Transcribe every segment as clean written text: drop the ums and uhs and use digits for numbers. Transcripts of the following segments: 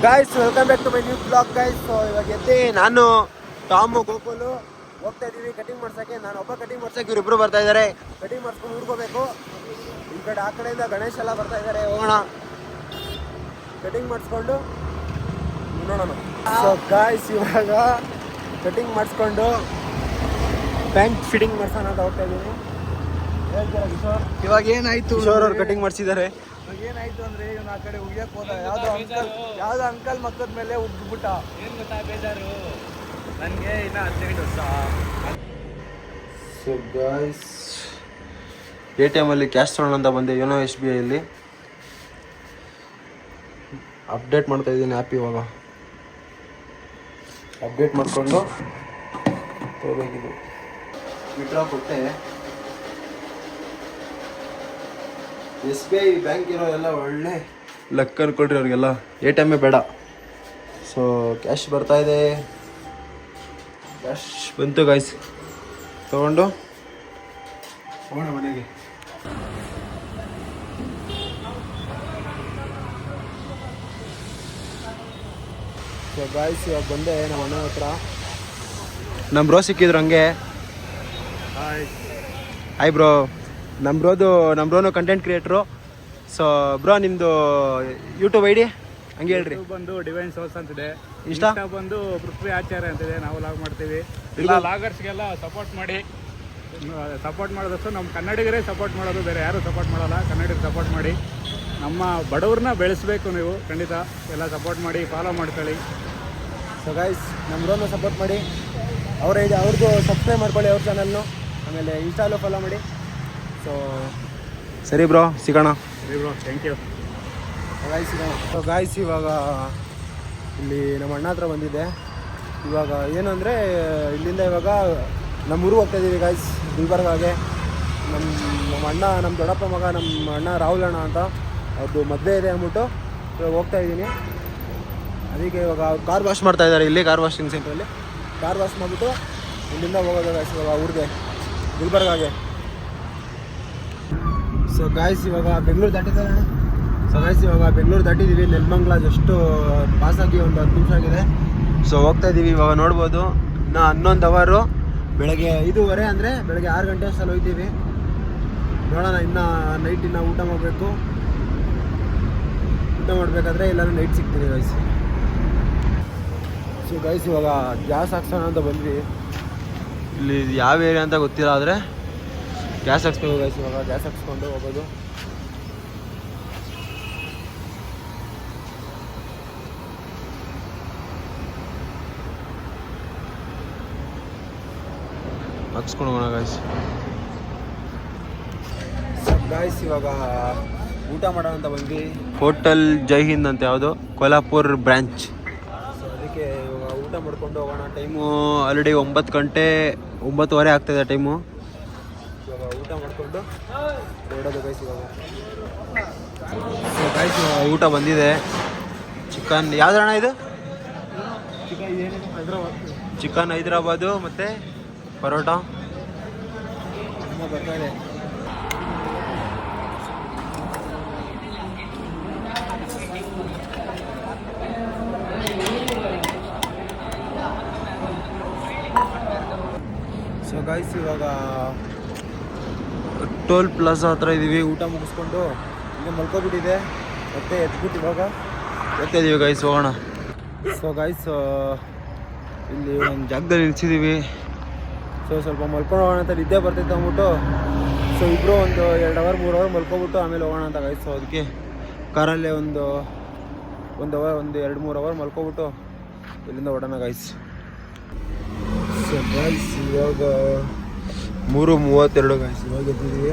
Guys welcome back to my new blog guys. ಇವಾಗ ಎದ್ದೆ ನಾನು ಟಾಮು ಗೋಕುಲು ಹೋಗ್ತಾ ಇದೀವಿ ಕಟಿಂಗ್ ಮಾಡ್ಸಕ್ಕೆ. ನಾನು ಒಬ್ಬ ಕಟಿಂಗ್ ಮಾಡ್ಸಕ್ಕೆ ಇವರಿಬ್ರು ಬರ್ತಾ ಇದ್ದಾರೆ. ಕಟಿಂಗ್ ಮಾಡಿಸ್ಕೊಂಡು ಊರ್ಕೋಬೇಕು. ಈ ಕಡೆ ಆ ಕಡೆಯಿಂದ ಗಣೇಶ್ ಎಲ್ಲ ಬರ್ತಾ ಇದ್ದಾರೆ. ಹೋಗೋಣ ಕಟಿಂಗ್ ಮಾಡಿಸ್ಕೊಂಡು ನೋಡೋಣ. ಸೊ ಗಾಯ್ಸ್ ಇವಾಗ ಕಟಿಂಗ್ ಮಾಡಿಸ್ಕೊಂಡು ಪ್ಯಾಂಟ್ ಫಿಟ್ಟಿಂಗ್ ಮಾಡ್ಸೋಣ ಅಂತ ಹೋಗ್ತಾ ಇದ್ದೀನಿ. ಇವಾಗ ಏನಾಯ್ತು? ಕಿಶೋರ್ ಅವ್ರು ಕಟಿಂಗ್ ಮಾಡಿಸಿದ್ದಾರೆ. ಏನಾಯ್ತು ಅಂದ್ರೆ ಇವನು ಆ ಕಡೆ ಉಗಿಯಕ್ ಹೋದ. ಯಾವ್ದೋ ಅಂಕಲ್ ಮಕ್ಕದ ಮೇಲೆ ಉಗ್ಬಿಟ್ಟ. ಏನ್ ಗೊತ್ತಾ ಬೇಜಾರು ನನ್ಗೆ ಇನ್ನ 15 ವರ್ಷ. ಸೊ ಗಾಯ್ಸ್ ATM ಅಲ್ಲಿ ಕ್ಯಾಶ್ ತಗೊಳ್ಳೋಣ ಅಂತ ಬಂದೆ. ಯೋನೋ SBI ಅಲ್ಲಿ ಅಪ್ಡೇಟ್ ಮಾಡ್ತಾ ಇದ್ದೀನಿ ಆ್ಯಪ್. ಇವಾಗ ಅಪ್ಡೇಟ್ ಮಾಡಿಕೊಂಡು ತಗೋಬೇಕಿದೆ. ವಿಡ್ರಾ ಕೊಟ್ಟೆ. SBI ಬ್ಯಾಂಕ್ ಇರೋರೆಲ್ಲ ಒಳ್ಳೆ ಲಕ್ ಅನ್ಕೊಳ್ರಿ ಅವ್ರಿಗೆಲ್ಲ. ATM ಬೇಡ. ಸೊ ಕ್ಯಾಶ್ ಬರ್ತಾ ಇದೆ. ಕ್ಯಾಶ್ ಬಂತು ಗಾಯ್ಸ್. ತಗೊಂಡು ಹೋಗೋಣ ಮನೆಗೆ. ಸೊ ಗಾಯ್ಸ್ ಇವಾಗ ಬಂದೆ ನಮ್ಮ ಅಣ್ಣ ಹತ್ರ. ನಮ್ಮ ಬ್ರೋ ಸಿಕ್ಕಿದ್ರು ಹಂಗೆ. Hi bro. ನಮ್ಮ ಬ್ರೋನು ಕಂಟೆಂಟ್ ಕ್ರಿಯೇಟ್ರು. ಸೊ ಬ್ರೋ ನಿಮ್ಮದು ಯೂಟ್ಯೂಬ್ ID ಹಂಗೆ ಹೇಳ್ರಿ. ಬಂದು ಡಿವೈನ್ ಸೋರ್ಸ್ ಅಂತಿದೆ. ಇಷ್ಟ ಬಂದು ಪೃಥ್ವಿ ಆಚಾರ್ಯ ಅಂತಿದೆ. ನಾವು ಲಾಗ್ ಮಾಡ್ತೀವಿ. ಇಲ್ಲ ಲಾಗರ್ಸ್ಗೆಲ್ಲ ಸಪೋರ್ಟ್ ಮಾಡಿ. ಸಪೋರ್ಟ್ ಮಾಡೋದಷ್ಟು ನಮ್ಮ ಕನ್ನಡಿಗರೇ ಸಪೋರ್ಟ್ ಮಾಡೋದು, ಬೇರೆ ಯಾರು ಸಪೋರ್ಟ್ ಮಾಡಲ್ಲ. ಕನ್ನಡಿಗರು ಸಪೋರ್ಟ್ ಮಾಡಿ. ನಮ್ಮ ಬಡವ್ರನ್ನ ಬೆಳೆಸಬೇಕು. ನೀವು ಖಂಡಿತ ಎಲ್ಲ ಸಪೋರ್ಟ್ ಮಾಡಿ, ಫಾಲೋ ಮಾಡ್ಕೊಳ್ಳಿ. ಸೊ ಗೈಸ್ ನಮ್ಮ ಬ್ರೋನ ಸಪೋರ್ಟ್ ಮಾಡಿ. ಅವ್ರದ್ದು ಸಬ್ಸ್ಕ್ರೈಬ್ ಮಾಡ್ಕೊಳ್ಳಿ ಅವ್ರ ಚಾನಲ್ನು. ಆಮೇಲೆ ಇನ್ಸ್ಟಾಲು ಫಾಲೋ ಮಾಡಿ. ಸೊ ಸರಿ ಬ್ರೋ, ಸಿಗೋಣ. ಸರಿ bro, thank you. So guys ಇವಾಗ ಇಲ್ಲಿ ನಮ್ಮ ಅಣ್ಣ ಹತ್ರ ಬಂದಿದ್ದೆ. ಇವಾಗ ಏನು ಅಂದರೆ ಇಲ್ಲಿಂದ ಇವಾಗ ನಮ್ಮ ಊರಿಗೆ ಹೋಗ್ತಾ ಇದ್ದೀವಿ ಗಾಯ್ಸ್, ಗುಲ್ಬರ್ಗಾಗೆ. ನಮ್ಮ ಅಣ್ಣ, ನಮ್ಮ ದೊಡ್ಡಪ್ಪ ಮಗ, ನಮ್ಮ ಅಣ್ಣ ರಾಹುಲ್ ಅಣ್ಣ ಅಂತ, ಅವ್ರದ್ದು ಮದುವೆ ಇದೆ ಅಂದ್ಬಿಟ್ಟು ಇವಾಗ ಹೋಗ್ತಾ ಇದ್ದೀನಿ. ಅದಕ್ಕೆ ಇವಾಗ ಅವ್ರು ಕಾರ್ ವಾಶ್ ಮಾಡ್ತಾ ಇದ್ದಾರೆ ಇಲ್ಲಿ ಕಾರ್ ವಾಷಿಂಗ್ ಸೆಂಟ್ರಲ್ಲಿ. ಕಾರ್ ವಾಶ್ ಮಾಡಿಬಿಟ್ಟು ಇಲ್ಲಿಂದ ಹೋಗೋದು ಗಾಯ್ಸ್ ಇವಾಗ ಊರಿಗೆ, ಗುಲ್ಬರ್ಗಾಗೆ. ಸೊ ಗಾಯ್ಸ್ ಇವಾಗ ಬೆಂಗಳೂರು ದಾಟಿದ್ದಾರೆ. ಸೊ ಗಾಯ್ಸ್ ಇವಾಗ ಬೆಂಗಳೂರು ದಾಟಿದ್ದೀವಿ. ನೆಲಮಂಗಲ ಜಸ್ಟು ಪಾಸಾಗಿ ಒಂದು 10 ನಿಮಿಷ ಆಗಿದೆ. ಸೊ ಹೋಗ್ತಾ ಇದ್ದೀವಿ. ಇವಾಗ ನೋಡ್ಬೋದು ಇನ್ನು 11 ಅವರು. ಬೆಳಗ್ಗೆ 5:30 ಅಂದರೆ ಬೆಳಗ್ಗೆ 6 ಗಂಟೆ ಅಷ್ಟಲ್ಲಿ ಹೋಗ್ತೀವಿ. ನೋಡೋಣ. ಇನ್ನು ನೈಟ್ ಊಟ ಮಾಡಬೇಕು. ಊಟ ಮಾಡಬೇಕಾದ್ರೆ ಎಲ್ಲರೂ ನೈಟ್ ಸಿಗ್ತೀವಿ ಗಾಯ್ಸ್. ಸೊ ಗಾಯ್ಸ್ ಇವಾಗ ಗ್ಯಾಸ್ ಹಾಕ್ಸೋಣ ಅಂತ ಬಂದ್ವಿ. ಇಲ್ಲಿ ಯಾವ ಏರಿಯಾ ಅಂತ ಗೊತ್ತಿಲ್ಲ, ಆದರೆ ಗ್ಯಾಸ್ ಹಾಕ್ಸ್ಬೇಕು ಗಾಯ್ಸ್. ಇವಾಗ ಗ್ಯಾಸ್ ಹಾಕ್ಸ್ಕೊಂಡು ಹೋಗೋದು. ಹಾಕ್ಸ್ಕೊಂಡು ಹೋಗೋಣ ಗಾಯ್ಸ್. ಗಾಯ್ಸ್ ಇವಾಗ ಊಟ ಮಾಡೋಣ ಅಂತ ಬಂದ್ವಿ. ಹೋಟೆಲ್ ಜೈ ಹಿಂದ್ ಅಂತ, ಯಾವುದು ಕೊಲ್ಹಾಪುರ್ ಬ್ರ್ಯಾಂಚ್. ಸೊ ಅದಕ್ಕೆ ಇವಾಗ ಊಟ ಮಾಡ್ಕೊಂಡು ಹೋಗೋಣ. ಟೈಮು ಆಲ್ರೆಡಿ 9 ಗಂಟೆ 9:15 ಆಗ್ತಾಯಿದೆ ಟೈಮು. ಇವಾಗ ಊಟ ಮಾಡಿಕೊಂಡು ಹೊರಡೋದು ಗಾಯ್ಸ್ ಇವಾಗ. ಸೊ ಗಾಯ್ಸ್ ಊಟ ಬಂದಿದೆ. ಚಿಕನ್ ಯಾವ್ದಣ್ಣ ಇದು? ಚಿಕನ್ ಹೈದ್ರಾಬಾದು ಮತ್ತು ಪರೋಟ ಬರ್ತಾ ಇದೆ. ಸೊ ಗಾಯ್ಸ್ ಇವಾಗ ಟೋಲ್ ಪ್ಲಾಜಾ ಹತ್ರ ಇದ್ದೀವಿ. ಊಟ ಮುಗಿಸ್ಕೊಂಡು ಈಗ ಮಲ್ಕೊಬಿಟ್ಟಿದೆ. ಮತ್ತೆ ಎದ್ಬಿಟ್ಟು ಇವಾಗ ಹೋಗ್ತಾ ಇದ್ದೀವಿ ಗಾಯ್ಸ್, ಹೋಗೋಣ. ಸೊ ಗಾಯ್ಸ್ ಇಲ್ಲಿ ಒಂದು ಜಾಗದಲ್ಲಿ ನಿಲ್ಸಿದ್ದೀವಿ. ಸೊ ಸ್ವಲ್ಪ ಮಲ್ಕೊಂಡು ಹೋಗೋಣ ಅಂತ ನಿದ್ದೆ ಬರ್ತಿತ್ತು ಅಂದ್ಬಿಟ್ಟು ಸೊ ಇಬ್ಬರು ಒಂದು 2 ಅವರ್ 3 ಅವರ್ ಮಲ್ಕೊಬಿಟ್ಟು ಆಮೇಲೆ ಹೋಗೋಣ ಅಂತ ಗಾಯ್ಸ್. ಸೊ ಅದಕ್ಕೆ ಕಾರಲ್ಲೇ ಒಂದು 1 ಅವರ್ 2-3 ಅವರ್ ಮಲ್ಕೊಬಿಟ್ಟು ಇಲ್ಲಿಂದ ಹೊಡೋಣ ಗಾಯ್ಸ್. ಸೊ ಗಾಯ್ಸ್ ಇವಾಗ 3:32 ಗಾಯ್ಸ್. ಇವಾಗ ಎದ್ದಿದ್ದೀವಿ.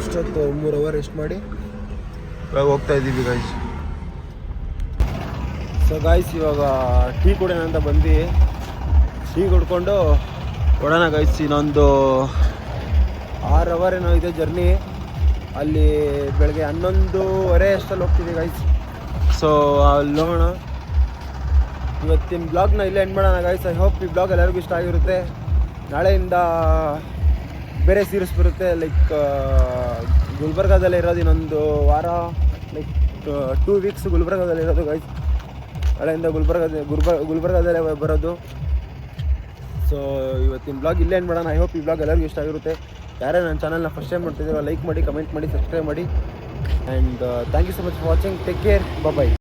ಇಷ್ಟೊತ್ತು 3 ಅವರ್ ರೆಸ್ಟ್ ಮಾಡಿ ಇವಾಗ ಹೋಗ್ತಾ ಇದ್ದೀವಿ ಗಾಯ್ಸ್. ಸೊ ಗಾಯ್ಸ್ ಇವಾಗ ಟೀ ಕುಡಿಯೋಣ ಅಂತ ಬಂದ್ವಿ. ಟೀ ಕುಡ್ಕೊಂಡು ಹೊಡೋಣ ಗಾಯ್ಸ್. ಇನ್ನೊಂದು 6 ಅವರ್ ಏನೋ ಇದೆ ಜರ್ನಿ. ಅಲ್ಲಿ ಬೆಳಗ್ಗೆ 11:30 ಅಷ್ಟಲ್ಲಿ ಹೋಗ್ತೀವಿ ಗಾಯ್ಸ್. ಸೊ ಅಲ್ಲಿ ಹೋಗೋಣ. ಇವತ್ತಿನ ಬ್ಲಾಗ್ನ ಇಲ್ಲೇ ಎಂಡ್ ಮಾಡೋಣ ಗಾಯ್ಸ್. ಐ ಹೋಪ್ ಈ ಬ್ಲಾಗ್ ಎಲ್ಲರಿಗೂ ಇಷ್ಟ ಆಗಿರುತ್ತೆ. ನಾಳೆಯಿಂದ ಬೇರೆ ಸೀರೀಸ್ ಬರುತ್ತೆ. ಲೈಕ್ ಗುಲ್ಬರ್ಗಾದಲ್ಲೇ ಇರೋದು ಇನ್ನೊಂದು ವಾರ, ಲೈಕ್ 2 ವೀಕ್ಸ್ ಗುಲ್ಬರ್ಗದಲ್ಲಿ ಇರೋದು ಗೈಸ್. ನಾಳೆಯಿಂದ ಗುಲ್ಬರ್ಗದಲ್ಲೇ ಬರೋದು. ಸೊ ಇವತ್ತಿನ ಬ್ಲಾಗ್ ಇಲ್ಲೇ ಏನು ಮಾಡೋಣ. ಐ ಹೋಪ್ ಈ ಬ್ಲಾಗ್ ಎಲ್ಲರಿಗೂ ಇಷ್ಟ ಆಗಿರುತ್ತೆ. ಯಾರೇ ನನ್ನ ಚಾನಲ್ನ ಫಸ್ಟ್ ಟೈಮ್ ಮಾಡ್ತಿದ್ದೀರೋ ಲೈಕ್ ಮಾಡಿ, ಕಮೆಂಟ್ ಮಾಡಿ, ಸಬ್ಸ್ಕ್ರೈಬ್ ಮಾಡಿ. And thank you so much for watching. Take care, bye.